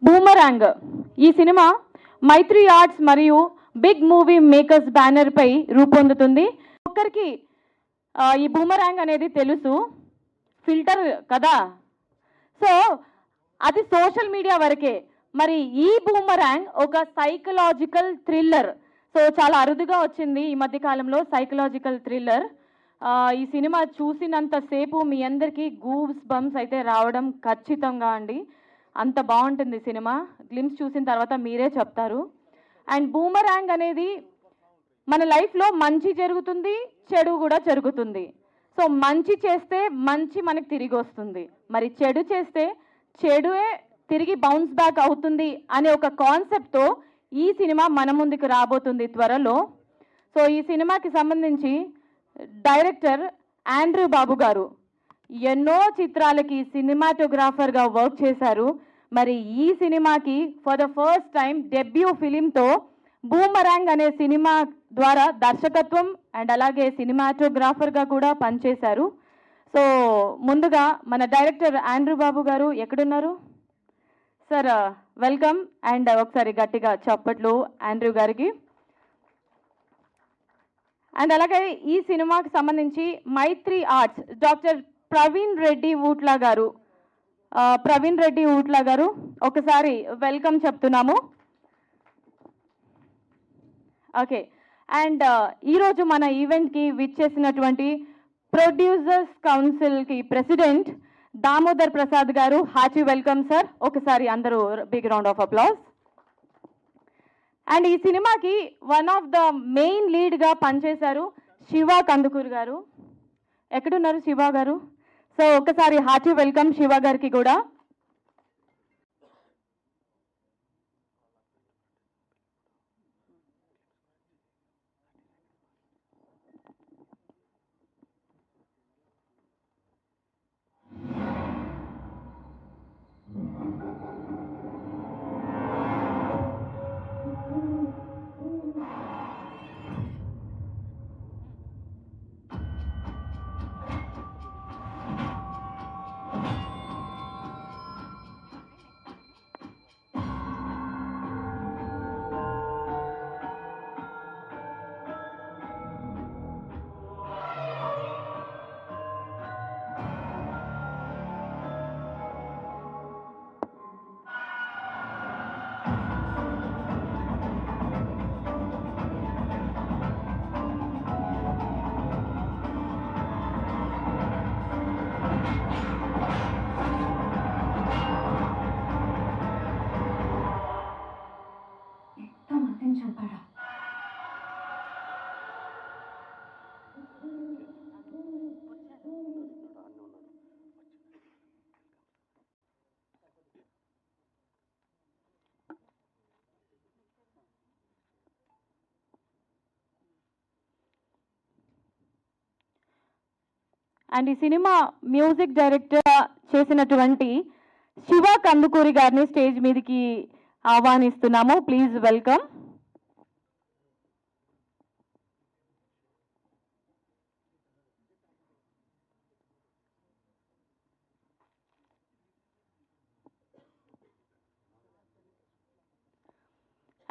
Boomerang ఈ cinema మైత్రి arts మరియు big movie makers banner పై రూపొందుతుంది. ఒక్కరికి ఈ బూమరాంగ్ అనేది తెలుసు, ఫిల్టర్ కదా. సో అది సోషల్ మీడియా వరకే. మరి ఈ బూమరాంగ్ ఒక సైకలాజికల్ థ్రిల్లర్. సో చాలా అరుదుగా వచ్చింది ఈ మధ్య కాలంలో సైకలాజికల్ థ్రిల్లర్. ఈ సినిమా చూసినంతసేపు మీ అందరికీ గూస్ బంప్స్ అయితే రావడం ఖచ్చితంగా అండి. అంత బాగుంటుంది సినిమా. గ్లిమ్స్ చూసిన తర్వాత మీరే చెప్తారు. అండ్ బూమరాంగ్ అనేది మన లైఫ్లో మంచి జరుగుతుంది, చెడు కూడా జరుగుతుంది. సో మంచి చేస్తే మంచి మనకి తిరిగి వస్తుంది, మరి చెడు చేస్తే చెడుయే తిరిగి బౌన్స్ బ్యాక్ అవుతుంది అనే ఒక కాన్సెప్ట్తో ఈ సినిమా మన ముందుకు రాబోతుంది త్వరలో. సో ఈ సినిమాకి సంబంధించి డైరెక్టర్ ఆండ్రూ బాబు గారు ఎన్నో చిత్రాలకి సినిమాటోగ్రాఫర్గా వర్క్ చేశారు. మరి ఈ సినిమాకి for the first time debut ఫిలింతో బూమరాంగ్ అనే సినిమా ద్వారా దర్శకత్వం అండ్ అలాగే సినిమాటోగ్రాఫర్గా కూడా పనిచేశారు. సో ముందుగా మన డైరెక్టర్ ఆండ్రూ బాబు గారు ఎక్కడున్నారు సార్? వెల్కమ్. అండ్ ఒకసారి గట్టిగా చప్పట్లు ఆండ్రూ గారికి. అండ్ అలాగే ఈ సినిమాకి సంబంధించి మైత్రి ఆర్ట్స్ డాక్టర్ ప్రవీణ్ రెడ్డి ఊట్లా గారు ఒకసారి వెల్కమ్ చెప్తున్నాము. ఓకే. అండ్ ఈరోజు మన ఈవెంట్కి విచ్చేసినటువంటి ప్రొడ్యూసర్స్ కౌన్సిల్కి president Damodar Prasad garu, hearty welcome sir. ఒకసారి అందరూ big round of applause. And ఈ సినిమాకి వన్ ఆఫ్ ద మెయిన్ లీడ్గా పనిచేశారు శివ కందుకూరు గారు. ఎక్కడున్నారు శివ గారు? సో ఒకసారి హార్టీ వెల్కమ్ శివ గారికి కూడా. అండ్ ఈ సినిమా మ్యూజిక్ డైరెక్టర్ చేసినటువంటి శివ కందుకూరి గారిని స్టేజ్ మీదకి ఆహ్వానిస్తున్నాము. Please welcome.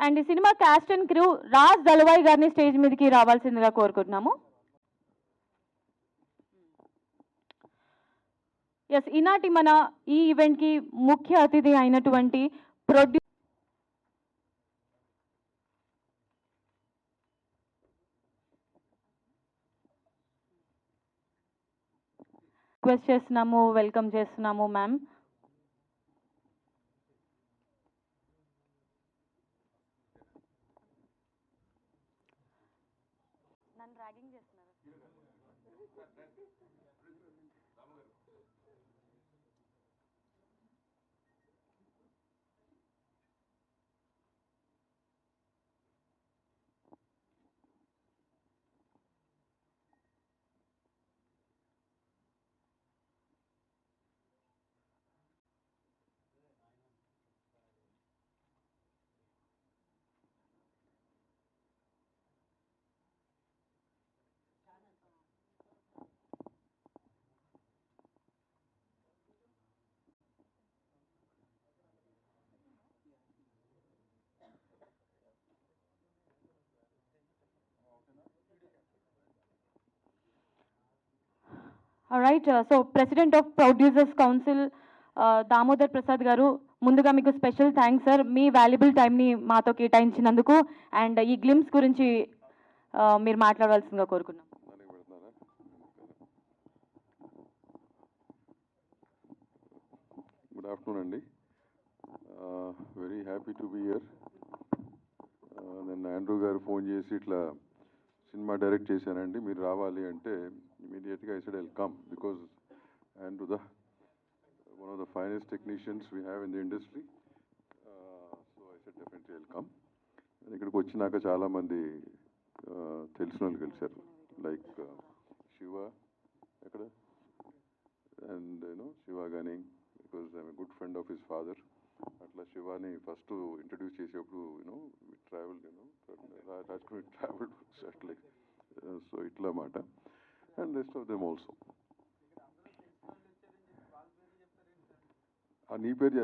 అండ్ ఈ cinema cast and crew Raj Dalavai గారిని స్టేజ్ మీదకి రావాల్సిందిగా కోరుకుంటున్నాము. ఎస్, ఈనాటి మన ఈ ఈవెంట్కి ముఖ్య అతిథి అయినటువంటి రిక్వెస్ట్ చేస్తున్నాము, వెల్కమ్ చేస్తున్నాము మ్యామ్. నన్ను ర్యాగింగ్ చేస్తున్నారు. Right. So president of producers council Damodar Prasad గారు, ముందుగా మీకు స్పెషల్ థ్యాంక్స్ సార్, మీ వాల్యుబుల్ టైంని మాతో కేటాయించినందుకు. అండ్ ఈ గ్లిమ్స్ గురించి మీరు మాట్లాడవలసిందిగా కోరుకున్నాం. గుడ్ ఆఫ్టర్నూన్ అండి. Very happy to be here. నేను ఆండ్రూ గారు ఫోన్ చేసి ఇట్లా సినిమా డైరెక్ట్ చేశానండి, మీరు రావాలి అంటే ఇమీడియట్గా I said I will come because Andrew one of the finest technicians we have in the industry. So I said definitely I'll come. ఇక్కడికి వచ్చినాక చాలామంది తెలిసిన వాళ్ళు కలిశారు, లైక్ శివ ఎక్కడ, అండ్ శివ కానీ because I'm a good friend of his father. అట్లా Shivani first introduce చేసేప్పుడు ట్రావెల్ రాజ్కుమార్ ట్రావెల్ అట్లా, సో ఇట్లా మాట, and rest of them also. నీ పేరు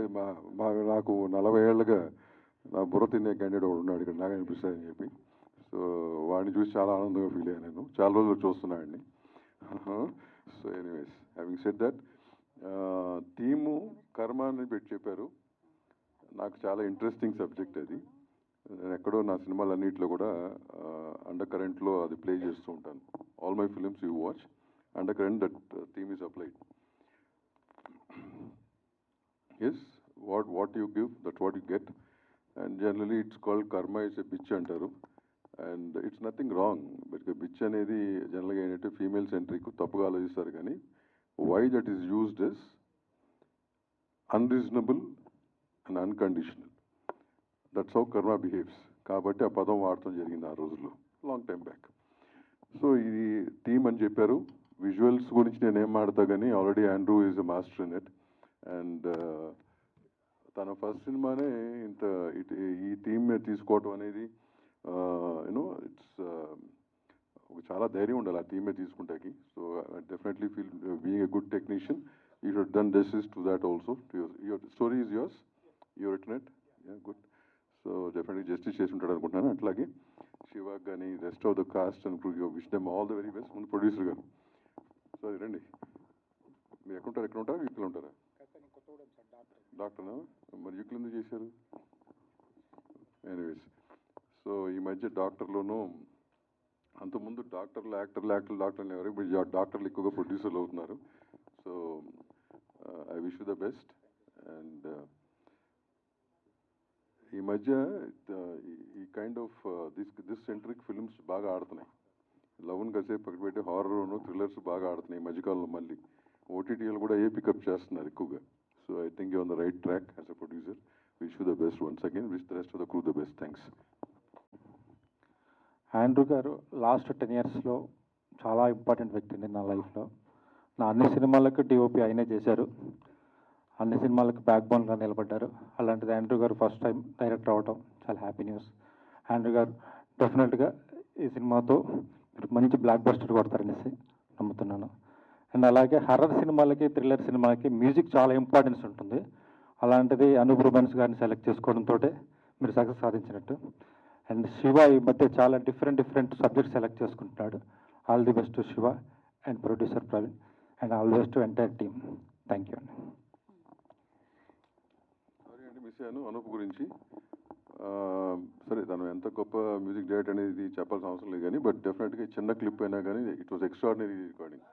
నాకు 40 ఏళ్ళుగా నా బుర్ర తినే క్యాండిడేట్ ఒకడు ఉన్నాడు ఇక్కడ, నాకు అనిపిస్తుందని చెప్పి. సో వాడిని చూసి చాలా ఆనందంగా ఫీల్ అయ్యాను నేను, చాలా రోజులు చూస్తున్నాడిని. So anyways, having said that, theme కర్మ అని పెట్టి చెప్పారు. నాకు చాలా ఇంట్రెస్టింగ్ సబ్జెక్ట్ అది. నేను ఎక్కడో నా సినిమాలన్నింటిలో కూడా అండర్ కరెంట్లో అది ప్లే చేస్తూ ఉంటాను. All my films you watch under current, that theme is applied. Yes, what you give, that's what you get. And generally it's called karma, is a bitch antaru. And it's nothing wrong, because bitch anedi generally ఏంటంటే female centric, తప్పుగా ఆలోచిస్తారు. కానీ why that is used is unreasonable and unconditional. That's how karma behaves. కాబట్టి ఆ పదం వాడటం జరిగింది ఆ రోజుల్లో, లాంగ్ టైం బ్యాక్. సో ఇది థీమ్ అని చెప్పారు. విజువల్స్ గురించి నేను ఏం మాడతా కానీ already Andrew is a master in it. And తన ఫస్ట్ సినిమానే ఇంత ఈ థీమ్ మీద తీసుకోవటం అనేది ఇట్స్ చాలా ధైర్యం ఉండాలి ఆ థీమ్ మీద తీసుకుంటాకి. So definitely feel being a good technician you should done justice to that also. Your story is yours, your written it, good. So definitely justice చేసి ఉంటాడు అనుకుంటున్నాను. అట్లాగే శివ కానీ rest of the cast and wish them all the very best. ముందు producer గారు, so రండి. మీరు ఎక్కడ ఉంటారా, ఇక్కడ ఉంటారా? డాక్టర్నా? మరి యూక్లు ఎందుకు చేశారు? ఎనీవేస్, సో ఈ మధ్య డాక్టర్లోనూ, అంతకుముందు డాక్టర్లు ఎవరు, ఇప్పుడు డాక్టర్లు ఎక్కువగా ప్రొడ్యూసర్లు అవుతున్నారు. So I wish you the best. And ఈ మధ్య ఈ kind of this centric films బాగా ఆడుతున్నాయి. లవ్ని కాసేపు పక్కన పెట్టి హారర్ను థ్రిల్లర్స్ బాగా ఆడుతున్నాయి ఈ మధ్యకాలంలో. మళ్ళీ ఓటీటీలు కూడా పికప్ చేస్తున్నారు ఎక్కువగా. So I think you're on the right track as a producer. Wish you the best once again. Wish the rest of the crew the best. Thanks. Andrew గారు లాస్ట్ 10 yearsలో చాలా ఇంపార్టెంట్ వ్యక్తి అండి నా లైఫ్లో. నా అన్ని సినిమాలకు డిఓపి ఆయనే చేశారు, అన్ని సినిమాలకు బ్యాక్ బోన్గా నిలబడ్డారు. అలాంటిది ఆండ్రూ గారు ఫస్ట్ టైం డైరెక్టర్ అవ్వటం చాలా హ్యాపీ న్యూస్. ఆండ్రూ గారు డెఫినెట్గా ఈ సినిమాతో మీరు మంచి బ్లాక్ బస్టర్ కొడతారనేసి నమ్ముతున్నాను. అండ్ అలాగే హర్రర్ సినిమాలకి, థ్రిల్లర్ సినిమాలకి మ్యూజిక్ చాలా ఇంపార్టెన్స్ ఉంటుంది. అలాంటిది అనూప్ రూబెన్స్ గారిని సెలెక్ట్ చేసుకోవడంతో మీరు సక్సెస్ సాధించినట్టు. అండ్ శివ ఈ మధ్య చాలా డిఫరెంట్ సబ్జెక్ట్స్ సెలెక్ట్ చేసుకుంటున్నాడు. All the best to Shiva and producer Praveen, and all the best to entire team. Thank you అండి. సారీ అండి, మిస్ అయ్యాను అనూప్ గురించి. సరే, తను ఎంత గొప్ప మ్యూజిక్ డైరెక్టర్ అనేది చెప్పాల్సిన అవసరం లేదు కానీ, బట్ డెఫినెట్గా చిన్న క్లిప్ అయినా కానీ ఇట్ వాజ్ ఎక్స్ట్రాడినరీ రికార్డింగ్.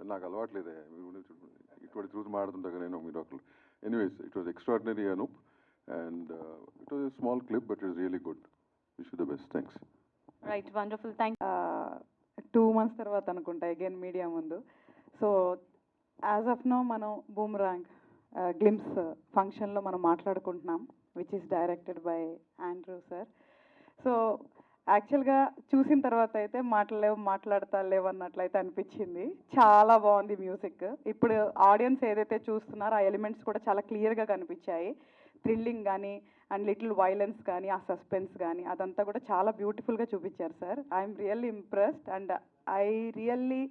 నాకు అలవాట్లేదే ఇటువంటి చూసి మాడుతుంటా కానీ నేను, మీరు ఒకరు. Anyways, it was extraordinary Anup, and it was a small clip but it really good. Wish you the best. Thanks. Right, wonderful. Thank 2 months తర్వాత అనుకుంటా అగైన్ మీడియా ముందు. సో యాజ్ ఆఫ్ నో మనం బూమరాంగ్ గ్లిమ్స్ ఫంక్షన్లో మనం మాట్లాడుకుంటున్నాం, which is directed by Andrew sir. So యాక్చువల్గా చూసిన తర్వాత అయితే మాట్లాడతాలేవు అన్నట్లయితే అనిపించింది. చాలా బాగుంది మ్యూజిక్. ఇప్పుడు ఆడియన్స్ ఏదైతే చూస్తున్నారో ఆ ఎలిమెంట్స్ కూడా చాలా క్లియర్గా కనిపించాయి. థ్రిల్లింగ్ కానీ అండ్ లిటిల్ వైలెన్స్ కానీ, ఆ సస్పెన్స్ కానీ అదంతా కూడా చాలా బ్యూటిఫుల్గా చూపించారు sir. I'm really impressed and I really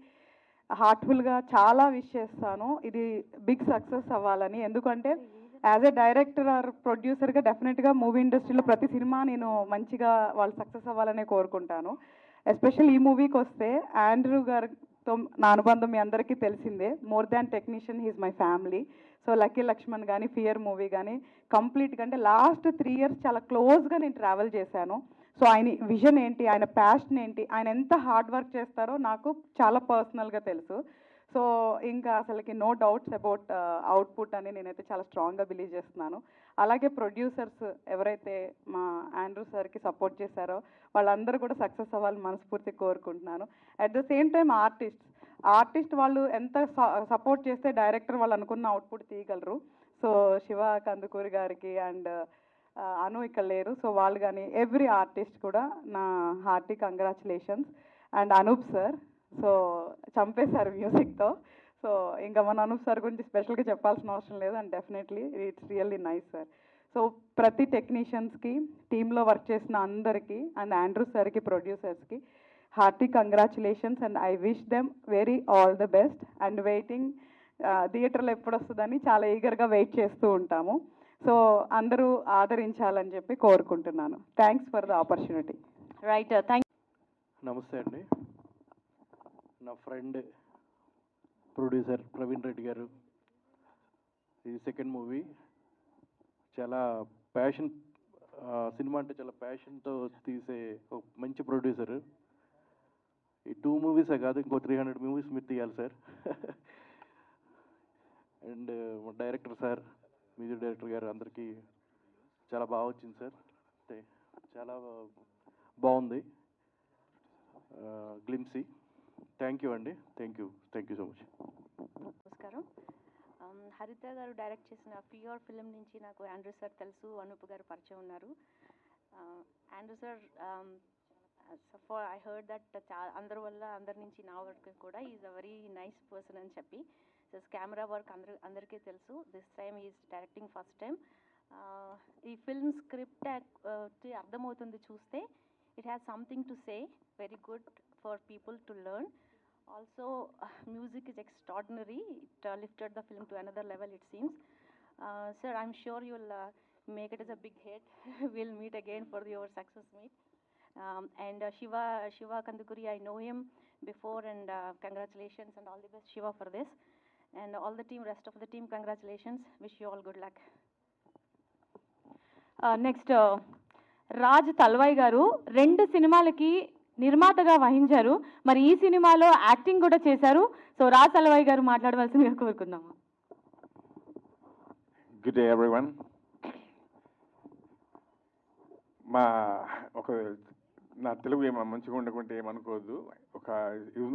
హార్ట్ఫుల్గా చాలా విష్ చేస్తాను ఇది బిగ్ సక్సెస్ అవ్వాలని. ఎందుకంటే యాజ్ ఎ డైరెక్టర్ ఆర్ ప్రొడ్యూసర్గా డెఫినెట్గా మూవీ ఇండస్ట్రీలో ప్రతి సినిమా నేను మంచిగా వాళ్ళు సక్సెస్ అవ్వాలనే కోరుకుంటాను. ఎస్పెషల్ ఈ మూవీకి వస్తే ఆండ్రూ గారితో తో నా అనుబంధం మీ అందరికీ తెలిసిందే. More than technician he's my family. So lucky Lakshman కానీ, ఫియర్ మూవీ కానీ కంప్లీట్గా అంటే లాస్ట్ 3 years చాలా క్లోజ్గా నేను ట్రావెల్ చేశాను. సో ఆయన విజన్ ఏంటి, ఆయన ప్యాషన్ ఏంటి, ఆయన ఎంత హార్డ్ వర్క్ చేస్తారో నాకు చాలా పర్సనల్గా తెలుసు. సో ఇంకా అసలుకి నో డౌట్స్ అబౌట్ అవుట్పుట్ అని నేనైతే చాలా స్ట్రాంగ్గా బిలీవ్ చేస్తున్నాను. అలాగే ప్రొడ్యూసర్స్ ఎవరైతే మా ఆండ్రూ సార్కి సపోర్ట్ చేశారో వాళ్ళందరూ కూడా సక్సెస్ అవ్వాలని మనస్ఫూర్తి కోరుకుంటున్నాను. At the same time artist వాళ్ళు ఎంత సపోర్ట్ చేస్తే డైరెక్టర్ వాళ్ళు అనుకున్న అవుట్పుట్ తీయగలరు. సో శివ కందుకూరి గారికి అండ్ అను ఇక్కడ లేరు. సో వాళ్ళు కానీ ఎవ్రీ ఆర్టిస్ట్ కూడా నా hearty congratulations. And Anup sir so చంపేశారు మ్యూజిక్తో. సో ఇంకా మన అనూప్ సార్ గురించి స్పెషల్గా చెప్పాల్సిన అవసరం లేదు. And definitely it's really nice sir. So ప్రతి టెక్నీషియన్స్కి, టీంలో వర్క్ చేసిన అందరికీ అండ్ ఆండ్రూ సార్కి, ప్రొడ్యూసర్స్కి hearty congratulations and I wish them very all the best. And waiting థియేటర్లో ఎప్పుడు వస్తుందని చాలా ఈగర్గా వెయిట్ చేస్తూ ఉంటాము. సో అందరూ ఆదరించాలని చెప్పి కోరుకుంటున్నాను. Thanks for the opportunity. Right, thank నమస్తే అండి. నా ఫ్రెండ్ ప్రొడ్యూసర్ ప్రవీణ్ రెడ్డి గారు, ఇది సెకండ్ మూవీ. చాలా ప్యాషన్, సినిమా అంటే చాలా ప్యాషన్తో తీసే ఒక మంచి ప్రొడ్యూసర్. ఈ 2 movies కాదు, ఇంకో 300 movies మీరు తీయాలి sir. And director sir, music director గారు అందరికీ చాలా బాగా వచ్చింది సార్. అంటే చాలా బాగుంది గ్లిమ్సీ. థ్యాంక్ యూ అండి. Thank you so much. నమస్కారం. హరిత గారు డైరెక్ట్ చేసిన ఫియర్ ఫిలిం నుంచి నాకు ఆండ్రూ సార్ తెలుసు, అనూప్ గారు పరిచయం ఉన్నారు. Andrew sir for I heard that అందరి వల్ల అందరి నుంచి నా వరకు కూడా is a very nice person అని చెప్పి. సో కెమెరా వర్క్ అందరికీ తెలుసు. This time is directing first time. ఈ ఫిల్మ్ స్క్రిప్ట్ అర్థమవుతుంది చూస్తే. It has something to say, very good for people to learn. Also, music is extraordinary. It lifted the film to another level, it seems. Sir, I'm sure you'll make it as a big hit. We'll meet again for your success meet. And Shiva Kandukuri, I know him before, and congratulations and all the best, Shiva, for this. And all the team, rest of the team, congratulations. Wish you all good luck. Next Raj Talvai గారు 2 సినిమాలకి నిర్మాతగా వహించారు. మరి ఈ సినిమాలో acting కూడా చేశారు. So Raj Talvai గారు మాట్లాడవలసిందిగా కోరుకుందాము. Good day everyone. నా తెలుగు మంచిగా ఉండకుంటే ఏమనుకోవద్దు. ఒక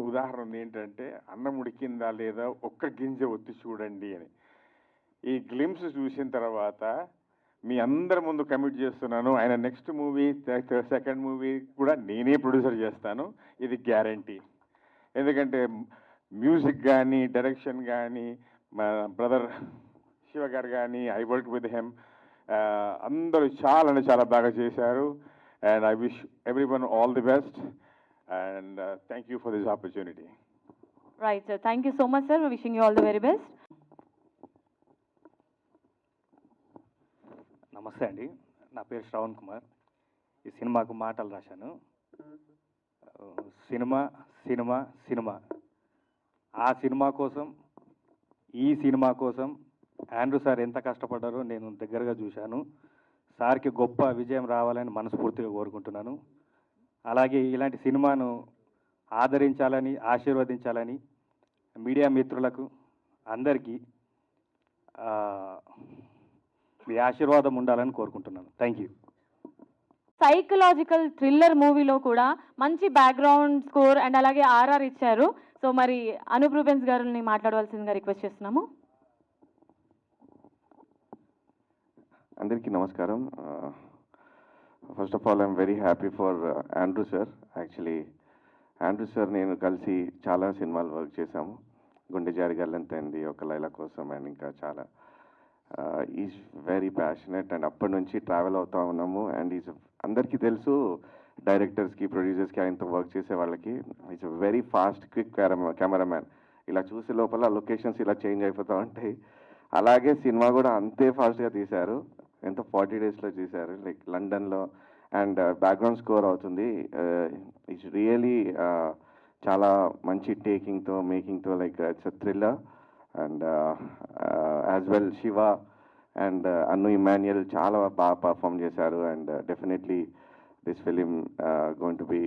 ఉదాహరణ ఉంది ఏంటంటే, అన్నం ఉడికిందా లేదా ఒక్క గింజ ఒత్తి చూడండి అని. ఈ గ్లిమ్స్ చూసిన తర్వాత మీ అందరి ముందు కమిట్ చేస్తున్నాను, ఆయన నెక్స్ట్ మూవీ, సెకండ్ మూవీ కూడా నేనే ప్రొడ్యూసర్ చేస్తాను. ఇది గ్యారంటీ. ఎందుకంటే మ్యూజిక్ కానీ, డైరెక్షన్ కానీ, మా బ్రదర్ శివ గారు కానీ, ఐ వర్క్ విత్ హెమ్, అందరూ చాలా బాగా చేశారు. And I wish everyone all the best and thank you for this opportunity. Right sir, thank you so much sir. Wishing you all the very best. నమస్తే అండి, నా పేరు శ్రవణ్ కుమార్. ఈ సినిమాకు మాటలు రాశాను. సినిమా సినిమా సినిమా, ఆ సినిమా కోసం, ఈ సినిమా కోసం ఆండ్రూ సార్ ఎంత కష్టపడ్డారో నేను దగ్గరగా చూశాను. సార్కి గొప్ప విజయం రావాలని మనస్ఫూర్తిగా కోరుకుంటున్నాను. అలాగే ఇలాంటి సినిమాను ఆదరించాలని, ఆశీర్వదించాలని మీడియా మిత్రులకు అందరికీ మీ ఆశీర్వాదం ఉండాలని కోరుకుంటున్నాను. Thank you. సైకలాజికల్ థ్రిల్లర్ మూవీలో కూడా మంచి బ్యాక్గ్రౌండ్ స్కోర్ అండ్ అలాగే ఆర్ఆర్ ఇచ్చారు. సో మరి అనూప్ రూబెన్స్ గారిని మాట్లాడవలసిందిగా రిక్వెస్ట్ చేస్తున్నాము. అందరికీ నమస్కారం. First of all I'm very happy for Andrew sir. Actually Andrew sir నేను కలిసి చాలా సినిమాలు వర్క్ చేశాము. గుండె జారి గల్లంతైంది, ఒక లైలా కోసం, అండ్ ఇంకా చాలా. ఈజ్ వెరీ ప్యాషనెట్ అండ్ అప్పటి నుంచి ట్రావెల్ అవుతూ ఉన్నాము. అండ్ ఈజ్ అందరికీ తెలుసు, డైరెక్టర్స్కి, ప్రొడ్యూసర్స్కి, ఆయనతో వర్క్ చేసే వాళ్ళకి is very fast, quick cameraman. ఇలా చూసే లోపల లొకేషన్స్ ఇలా చేంజ్ అయిపోతూ ఉంటాయి. అలాగే సినిమా కూడా అంతే ఫాస్ట్గా తీశారు. ఎంత 40 daysలో తీశారు, లైక్ లండన్లో. అండ్ బ్యాక్గ్రౌండ్ స్కోర్ అవుతుంది. ఇట్స్ రియలీ చాలా మంచి టేకింగ్తో మేకింగ్తో like it's a thriller and as well Shiva and Anu Emmanuel చాలా బాగా పర్ఫామ్ చేశారు and definitely this film going to be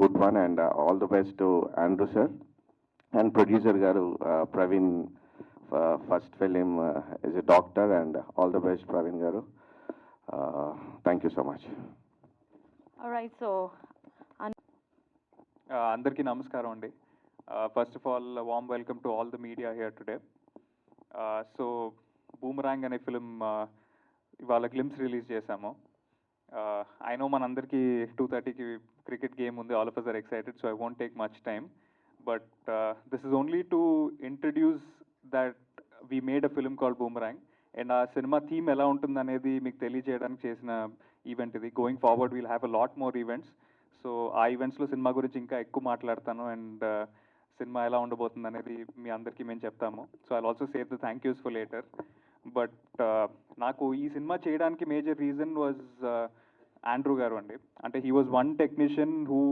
good one and all the best to Andrew sir and producer గారు Praveen first film is a doctor and all the best Praveen గారు thank you so much. Right, so అందరికీ నమస్కారం అండి. First of all warm welcome to all the media here today. So boomerang అనే film ఇవాళ glimpse release చేశాము. I know మనందరికీ 2:30కి cricket game ఉంది, all of us are excited, so I won't take much time. But this is only to introduce that we made a film called Boomerang. And ఆ cinema theme ఎలా ఉంటుంది అనేది మీకు తెలియజేయడానికి చేసిన event ఇది. Going forward we'll have a lot more events. So ఆ ఈవెంట్స్లో సినిమా గురించి ఇంకా ఎక్కువ మాట్లాడతాను అండ్ సినిమా ఎలా ఉండబోతుంది అనేది మీ అందరికీ మేము చెప్తాము. So I also save the thank use for later. But నాకు ఈ సినిమా చేయడానికి major reason was Andrew garu అండి. అంటే he was one technician who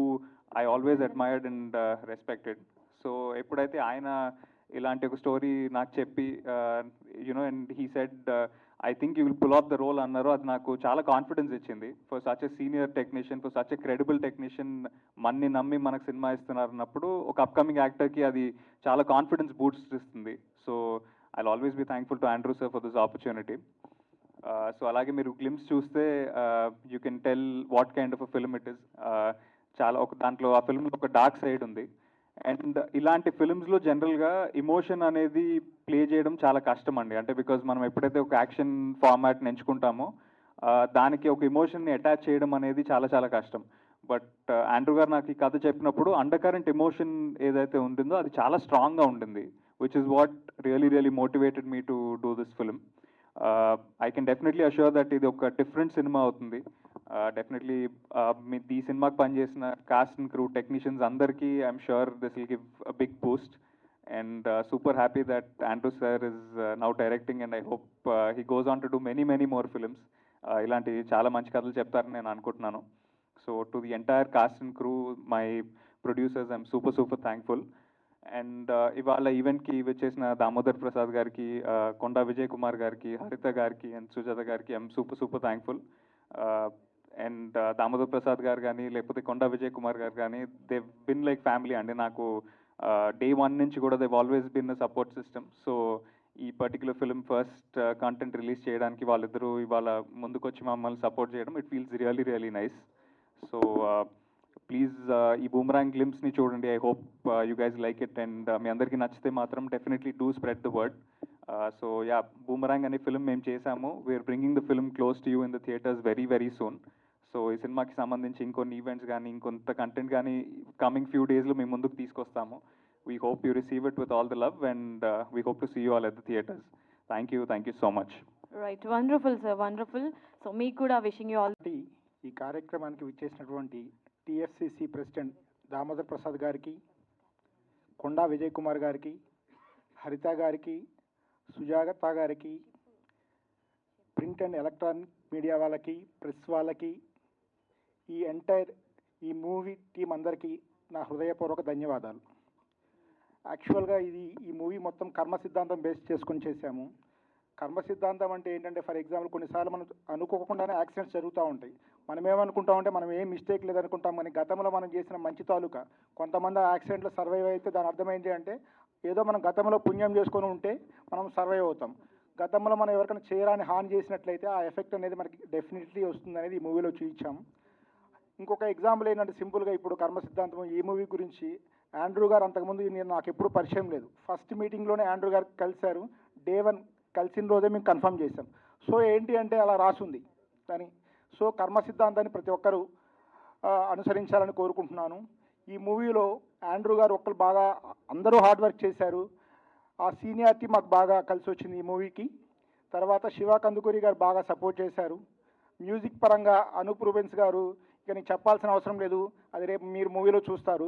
I always admired and respected. So ఎప్పుడైతే ఆయన ఇలాంటి ఒక స్టోరీ నాకు చెప్పి you know and he said I think you will pull off the role అన్నారు, అది నాకు చాలా కాన్ఫిడెన్స్ ఇచ్చింది. For such a senior technician, for such a credible technician మన్ని నమ్మి మనకు సినిమా ఇస్తున్నారు అన్నప్పుడు ఒక అప్కమింగ్ యాక్టర్కి అది చాలా కాన్ఫిడెన్స్ బూస్ట్ ఇస్తుంది. So I always be thankful to Andrew sir for this opportunity. So అలాగే మీరు గ్లిమ్స్ చూస్తే you can tell what kind of a film it is. చాలా ఒక దాంట్లో ఆ ఫిల్మ్లో ఒక డార్క్ సైడ్ ఉంది. అండ్ ఇలాంటి ఫిల్మ్స్లో జనరల్గా ఇమోషన్ అనేది ప్లే చేయడం చాలా కష్టం అండి. అంటే బికాజ్ మనం ఎప్పుడైతే ఒక యాక్షన్ ఫార్మాట్ని ఎంచుకుంటామో దానికి ఒక ఇమోషన్ని అటాచ్ చేయడం అనేది చాలా చాలా కష్టం. బట్ ఆండ్రూ గారు నాకు ఈ కథ చెప్పినప్పుడు అండర్ కరెంట్ ఎమోషన్ ఏదైతే ఉంటుందో అది చాలా స్ట్రాంగ్గా ఉంటుంది, which is what really motivated me to do this film. I can definitely assure that ఇది ఒక డిఫరెంట్ సినిమా అవుతుంది. డెఫినెట్లీ ఈ సినిమాకి పనిచేసిన కాస్ట్ అండ్ క్రూ టెక్నీషియన్స్ అందరికీ I'm sure this will give a big boost. And super happy that Andrew sir is now directing and I hope he goes on to do many more films. ఇలాంటి చాలా మంచి కథలు చెప్తారని నేను అనుకుంటున్నాను. So to the entire cost and crew, my producers, I'm super thankful. And ఇవాళ ఈవెంట్కి వచ్చేసిన దామోదర్ ప్రసాద్ గారికి, కొండా విజయ్ కుమార్ గారికి, హరిత గారికి అండ్ సుజాత గారికి I'm super thankful. And Damodar Prasad గారు కానీ లేకపోతే కొండా విజయ్ కుమార్ గారు కానీ దే బిన్ లైక్ ఫ్యామిలీ అండి నాకు. డే 1 నుంచి కూడా Dev always been a support system. So ఈ particular film first content release చేయడానికి వాళ్ళిద్దరూ ఇవాళ ముందుకొచ్చి మమ్మల్ని సపోర్ట్ చేయడం, it feels really nice. So please ఈ బూమరాంగ్ గ్లిమ్స్ని చూడండి. I hope you guys like it and మీ అందరికీ నచ్చితే మాత్రం definitely do spread the word. So ya, Boomerang అనే ఫిల్మ్ మేము చేశాము. We're bringing the film close to you in the theatres very soon. So ఈ సినిమాకి సంబంధించి ఇంకొన్ని ఈవెంట్స్ కానీ ఇంకొంత కంటెంట్ కానీ కమింగ్ ఫ్యూ డేస్లో మేము ముందుకు తీసుకొస్తాము. We hope you receive it with all the love and we hope to see you all at the theatres. Thank you so much. Right, wonderful sir, wonderful. So మీకు కూడా wishing you all. ఈ కార్యక్రమానికి విచ్చేసినటువంటి TFCC president Damodar Prasad గారికి, కొండా విజయ్ కుమార్ గారికి, హరిత గారికి, సుజాత గారికి, ప్రింట్ అండ్ ఎలక్ట్రానిక్ మీడియా వాళ్ళకి, ప్రెస్ వాళ్ళకి, ఈ మూవీ టీం అందరికీ నా హృదయపూర్వక ధన్యవాదాలు. యాక్చువల్గా ఈ మూవీ మొత్తం కర్మ సిద్ధాంతం బేస్ చేసుకొని చేశాము. కర్మ సిద్ధాంతం అంటే ఏంటంటే, ఫర్ ఎగ్జాంపుల్ కొన్నిసార్లు మనం అనుకోకుండానే యాక్సిడెంట్స్ జరుగుతూ ఉంటాయి. మనం ఏమనుకుంటామంటే మనం ఏం మిస్టేక్ లేదనుకుంటాం, కానీ గతంలో మనం చేసిన మంచి తాలూకా కొంతమంది యాక్సిడెంట్లో సర్వైవ్ అయితే దాని అర్థం ఏంటి అంటే ఏదో మనం గతంలో పుణ్యం చేసుకొని ఉంటే మనం సర్వైవ్ అవుతాం. గతంలో మనం ఎవరికైనా చేయరాని హాని చేసినట్లయితే ఆ ఎఫెక్ట్ అనేది మనకి డెఫినెట్లీ వస్తుంది అనేది ఈ మూవీలో చూపించాము. ఇంకొక ఎగ్జాంపుల్ ఏంటంటే, సింపుల్గా ఇప్పుడు కర్మ సిద్ధాంతం ఈ మూవీ గురించి ఆండ్రూ గారు అంతకుముందు నాకు ఎప్పుడు పరిచయం లేదు. ఫస్ట్ మీటింగ్లోనే ఆండ్రూ గారు కలిశారు. Day 1 కలిసిన రోజే మేము కన్ఫర్మ్ చేశాం. సో ఏంటి అంటే అలా రాసుంది కానీ. సో కర్మ సిద్ధాంతాన్ని ప్రతి ఒక్కరూ అనుసరించాలని కోరుకుంటున్నాను. ఈ మూవీలో ఆండ్రూ గారు ఒక్కరు బాగా అందరూ హార్డ్ వర్క్ చేశారు. ఆ సీనియారిటీ మాకు బాగా కలిసి వచ్చింది ఈ మూవీకి. తర్వాత శివ కందుకూరి గారు బాగా సపోర్ట్ చేశారు. మ్యూజిక్ పరంగా అనూప్ రూబెన్స్ గారు ఇక నీకు చెప్పాల్సిన అవసరం లేదు, అది రేపు మీరు మూవీలో చూస్తారు.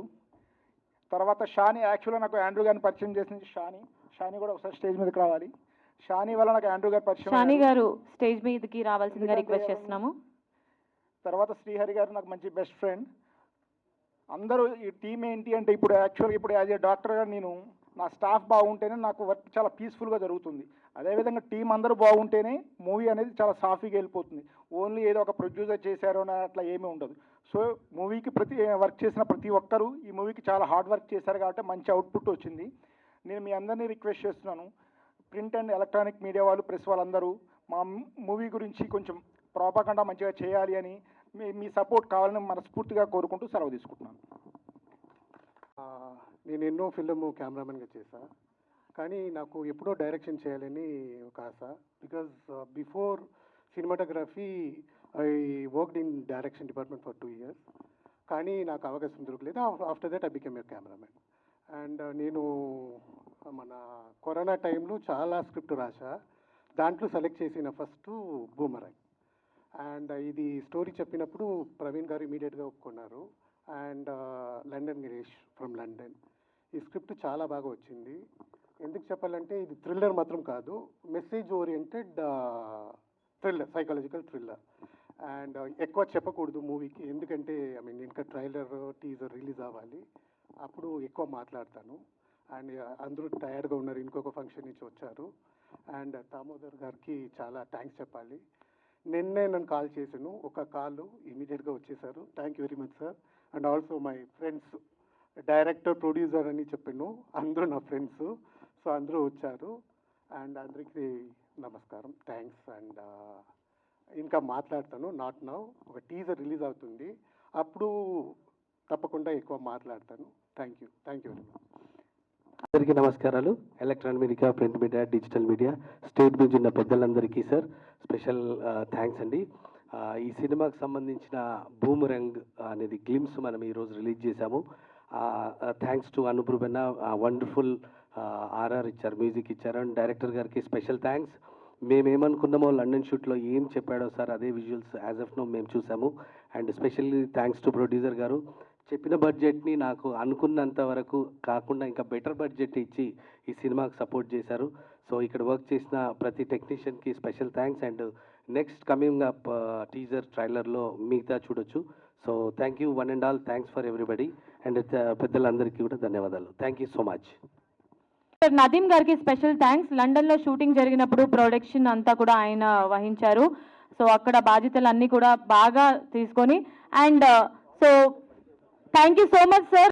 తర్వాత షాని, యాక్చువల్గా నాకు ఆండ్రూ గారిని పరిచయం చేసింది షాని కూడా ఒకసారి స్టేజ్ మీదకి రావాలి. షాని వల్ల నాకు ఆండ్రూ గారు పరిచయం. షాని గారు స్టేజ్ మీదకి రావాల్సిందిగా రిక్వెస్ట్ చేస్తున్నాము. తర్వాత శ్రీహరి గారు నాకు మంచి బెస్ట్ ఫ్రెండ్. అందరూ ఈ టీం ఏంటి అంటే ఇప్పుడు యాక్చువల్గా ఇప్పుడు యాజ్ ఏ డాక్టర్గా నేను నా స్టాఫ్ బాగుంటేనే నాకు వర్క్ చాలా పీస్ఫుల్గా జరుగుతుంది. అదేవిధంగా టీం అందరూ బాగుంటేనే మూవీ అనేది చాలా సాఫీగా వెళ్ళిపోతుంది. ఓన్లీ ఏదో ఒక ప్రొడ్యూసర్ చేశారో అని అట్లా ఏమీ ఉండదు. సో మూవీకి వర్క్ చేసిన ప్రతి ఒక్కరూ ఈ మూవీకి చాలా హార్డ్ వర్క్ చేశారు కాబట్టి మంచి అవుట్పుట్ వచ్చింది. నేను మీ అందరినీ రిక్వెస్ట్ చేస్తున్నాను, ప్రింట్ అండ్ ఎలక్ట్రానిక్ మీడియా వాళ్ళు, ప్రెస్ వాళ్ళందరూ మా మూవీ గురించి కొంచెం ప్రాపగండా మంచిగా చేయాలి అని మీ సపోర్ట్ కావాలని మనస్ఫూర్తిగా కోరుకుంటూ సెలవు తీసుకుంటున్నాను. నేను ఎన్నో ఫిల్మ్ కెమెరామెన్గా చేశా, కానీ నాకు ఎప్పుడో డైరెక్షన్ చేయాలని ఒక ఆశ. Because before cinematography I worked in direction department for 2 years, కానీ నాకు అవకాశం దొరకలేదు. After that I became a cameraman. And నేను మన కరోనా టైంలో చాలా స్క్రిప్ట్ రాశా. దాంట్లో సెలెక్ట్ చేసిన ఫస్ట్ బూమరాంగ్. అండ్ ఇది స్టోరీ చెప్పినప్పుడు ప్రవీణ్ గారు ఇమీడియట్గా ఒప్పుకున్నారు. And London Girish from London. ఈ స్క్రిప్ట్ చాలా బాగా వచ్చింది. ఎందుకు చెప్పాలంటే ఇది థ్రిల్లర్ మాత్రం కాదు, message oriented thriller, psychological thriller. And ఎక్కువ చెప్పకూడదు మూవీకి, ఎందుకంటే ఐ మీన్ ఇంకా ట్రైలర్ టీజర్ రిలీజ్ అవ్వాలి, అప్పుడు ఎక్కువ మాట్లాడతాను. అండ్ అందరూ టయర్డ్గా ఉన్నారు, ఇంకొక ఫంక్షన్ నుంచి వచ్చారు. అండ్ దామోదర్ గారికి చాలా థ్యాంక్స్ చెప్పాలి. నిన్నే నన్ను కాల్ చేశాను, ఒక కాల్ ఇమీడియట్గా వచ్చేసారు. Thank you very much sir. And also my friends, director, producer అని చెప్పాను, అందరూ నా ఫ్రెండ్స్. సో అందరూ వచ్చారు. అండ్ అందరికీ నమస్కారం, థ్యాంక్స్. అండ్ ఇంకా మాట్లాడతాను, నాట్ నౌ. ఒక టీజర్ రిలీజ్ అవుతుంది, అప్పుడు తప్పకుండా ఎక్కువ మాట్లాడతాను. Thank you very much. అందరికీ నమస్కారాలు. Electronic media, print media, digital media, state నుంచి ఉన్న పెద్దలందరికీ సార్ స్పెషల్ థ్యాంక్స్ అండి. ఈ సినిమాకి సంబంధించిన బూమరంగ్ అనేది గ్లిమ్స్ మనం ఈరోజు రిలీజ్ చేశాము. థ్యాంక్స్ టు అనుప్రూబెన్న, వండర్ఫుల్ ఆర్ఆర్ ఇచ్చారు, మ్యూజిక్ ఇచ్చారు. అండ్ డైరెక్టర్ గారికి స్పెషల్ థ్యాంక్స్. మేమేమనుకున్నామో లండన్ షూట్లో ఏం చెప్పాడో సార్ అదే విజువల్స్ యాజ్ ఆఫ్ నో మేము చూసాము. And specially thanks to producer గారు. చెప్పిన బడ్జెట్ని నాకు అనుకున్నంత వరకు కాకుండా ఇంకా బెటర్ బడ్జెట్ ఇచ్చి ఈ సినిమాకి సపోర్ట్ చేశారు. సో ఇక్కడ వర్క్ చేసిన ప్రతి టెక్నీషియన్కి special thanks. And next coming up teaser ట్రైలర్లో మిగతా చూడొచ్చు. So thank you one and all, thanks for everybody. And పెద్దలందరికీ కూడా ధన్యవాదాలు. Thank you so much. Nadeem గారికి స్పెషల్ థ్యాంక్స్. లండన్లో షూటింగ్ జరిగినప్పుడు ప్రొడక్షన్ అంతా కూడా ఆయన వహించారు. సో అక్కడ బాధ్యతలన్నీ కూడా బాగా తీసుకొని and so thank you so much sir.